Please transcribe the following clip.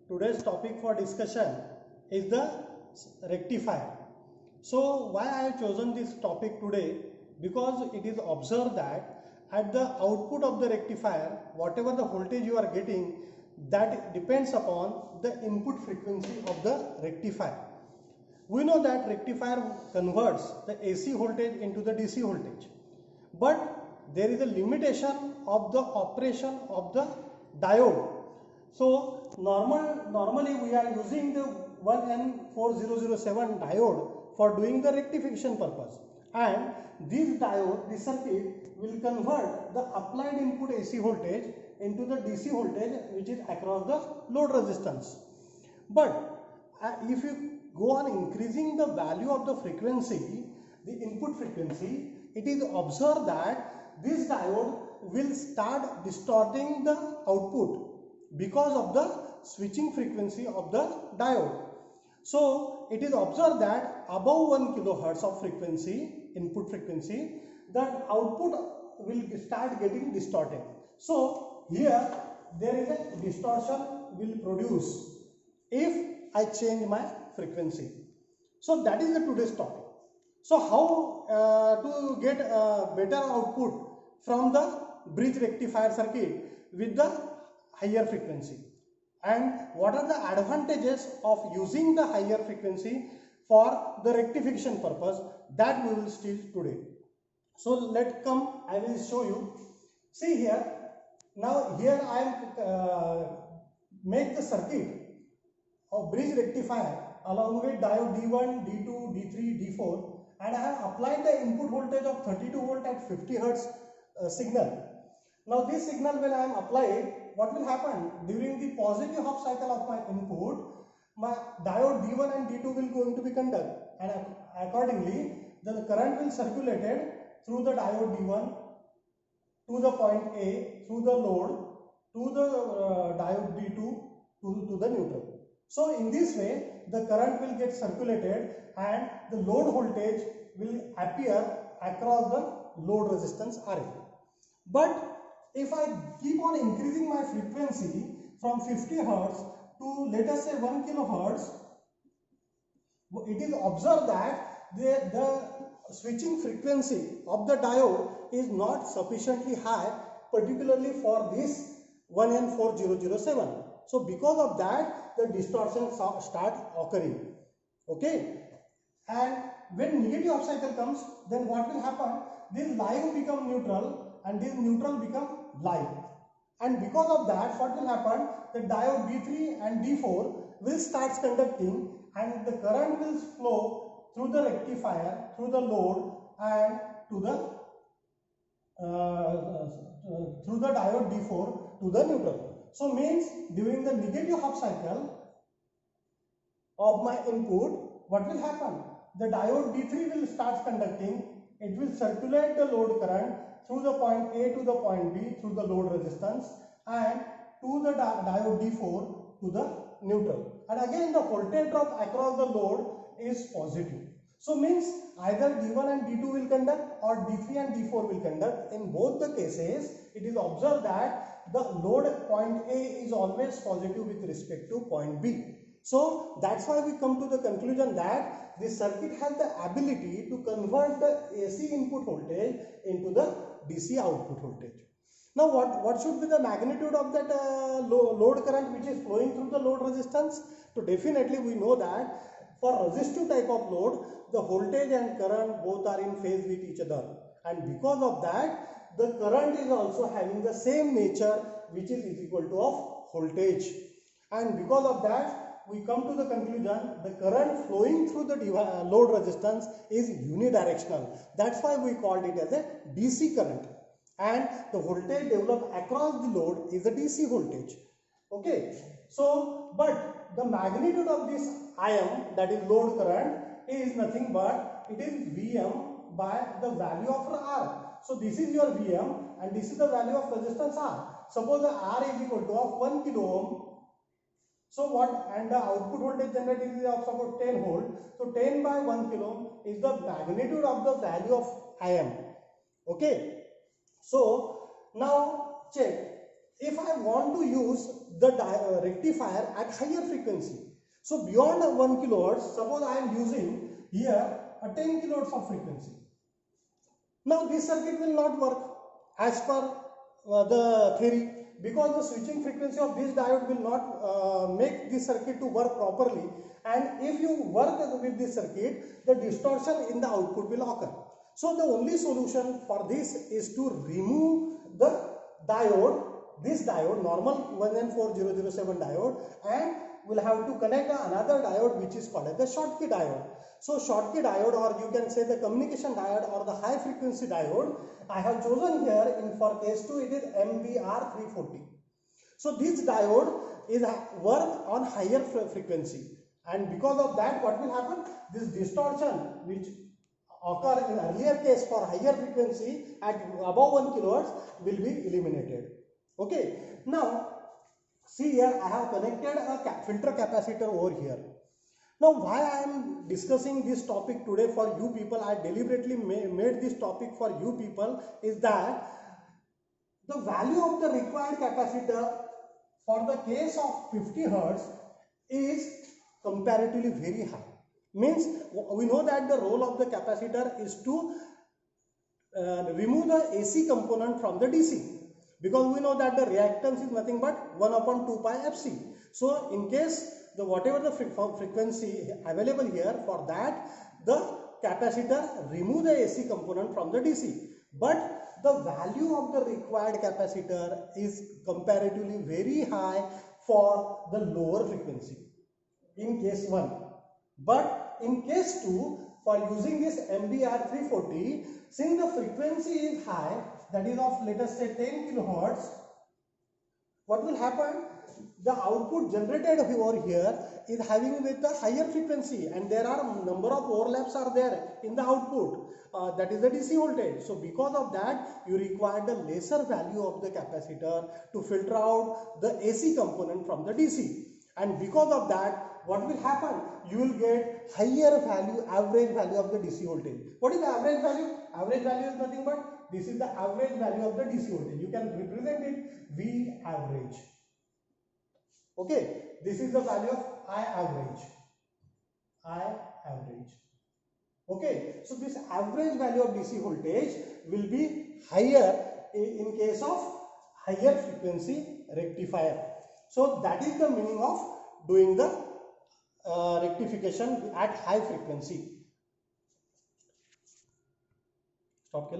today's topic for discussion is the rectifier. So why I have chosen this topic today? Because it is observed that at the output of the rectifier, whatever the voltage you are getting, that depends upon the input frequency of the rectifier. We know that rectifier converts the AC voltage into the DC voltage, but there is a limitation of the operation of the diode. So normally we are using the 1N4007 diode for doing the rectification purpose, and this diode, this circuit will convert the applied input AC voltage into the DC voltage which is across the load resistance. But if you go on increasing the value of the frequency, the input frequency, it is observed that this diode will start distorting the output because of the switching frequency of the diode. So it is observed that above 1 kilohertz of frequency, input frequency, that output will start getting distorted. So here there is a distortion will produce if I change my frequency. So that is the today's topic. So how to get a better output from the bridge rectifier circuit with the higher frequency, and what are the advantages of using the higher frequency for the rectification purpose, that we will see today. So let come, I will show you. See here, now here I am make the circuit of bridge rectifier along with diode D1, D2, D3, D4, and I have applied the input voltage of 32 volt at 50 hertz signal. Now this signal when I am applied, what will happen? During the positive half cycle of my input, my diode D1 and D2 will going to be conduct, and accordingly the current will circulated through the diode D1 to the point A, through the load to the diode D2 to the neutral. So in this way the current will get circulated and the load voltage will appear across the load resistance RA. But if I keep on increasing my frequency from 50 hertz to let us say 1 kilohertz, it is observed that the switching frequency of the diode is not sufficiently high, particularly for this 1N4007. So because of that, the distortions start occurring. Okay, and when negative half cycle comes, then what will happen? This live become neutral and this neutral become live, and because of that, what will happen? The diode D3 and D4 will start conducting, and the current will flow through the rectifier, through the load, and to the through the diode D4 to the neutral. So means during the negative half cycle of my input, what will happen? The diode D3 will start conducting, it will circulate the load current through the point A to the point B through the load resistance, and to the diode D4 to the neutral. And again the voltage drop across the load is positive. So means either D1 and D2 will conduct or D3 and D4 will conduct. In both the cases, it is observed that the load at point A is always positive with respect to point B. So that's why we come to the conclusion that this circuit has the ability to convert the AC input voltage into the DC output voltage. Now what should be the magnitude of that load current which is flowing through the load resistance? So definitely we know that for resistive type of load, the voltage and current both are in phase with each other, and because of that the current is also having the same nature, which is equal to of voltage, and because of that we come to the conclusion the current flowing through the load resistance is unidirectional. That's why we called it as a DC current, and the voltage developed across the load is a DC voltage. Okay, so but the magnitude of this IM, that is load current, is nothing but it is Vm by the value of R. So this is your Vm and this is the value of resistance R. Suppose the R is equal to of 1 kilo ohm. So what, and the output voltage generated is of suppose 10 volt. So 10 by 1 kilo ohm is the magnitude of the value of Im. Okay. So now check. if I want to use the rectifier at higher frequency, so beyond 1 kilohertz, suppose I am using here a 10 kilohertz of frequency. Now this circuit will not work as per the theory, because the switching frequency of this diode will not make this circuit to work properly, and if you work with this circuit, the distortion in the output will occur. So the only solution for this is to remove the diode, this diode, normal 1N4007 diode, and we'll have to connect another diode which is called as the Schottky diode. So Schottky diode, or you can say the communication diode or the high frequency diode, I have chosen here in for case 2 it is MBR340. So this diode is work on higher frequency, and because of that what will happen, this distortion which occur in earlier case for higher frequency at above 1 kilohertz will be eliminated. Okay, now see here I have connected a filter capacitor over here. Now why I am discussing this topic today for you people, I deliberately made this topic for you people, is that the value of the required capacitor for the case of 50 Hertz is comparatively very high. Means we know that the role of the capacitor is to remove the AC component from the DC, because we know that the reactance is nothing but 1 upon 2 pi Fc. So in case the whatever the frequency available here, for that the capacitor remove the AC component from the DC, but the value of the required capacitor is comparatively very high for the lower frequency in case 1. But in case 2, for using this MBR340, since the frequency is high, that is of let us say 10 kilohertz, what will happen? The output generated over here is having with a higher frequency, and there are number of overlaps are there in the output, that is the DC voltage. So because of that you require the lesser value of the capacitor to filter out the AC component from the DC, and because of that what will happen, you will get higher value, average value of the DC voltage. What is the average value? Average value is nothing but this is the average value of the DC voltage. You can represent it V average. Okay, this is the value of I average. I average. Okay, so this average value of DC voltage will be higher in case of higher frequency rectifier. So that is the meaning of doing the rectification at high frequency. Stop.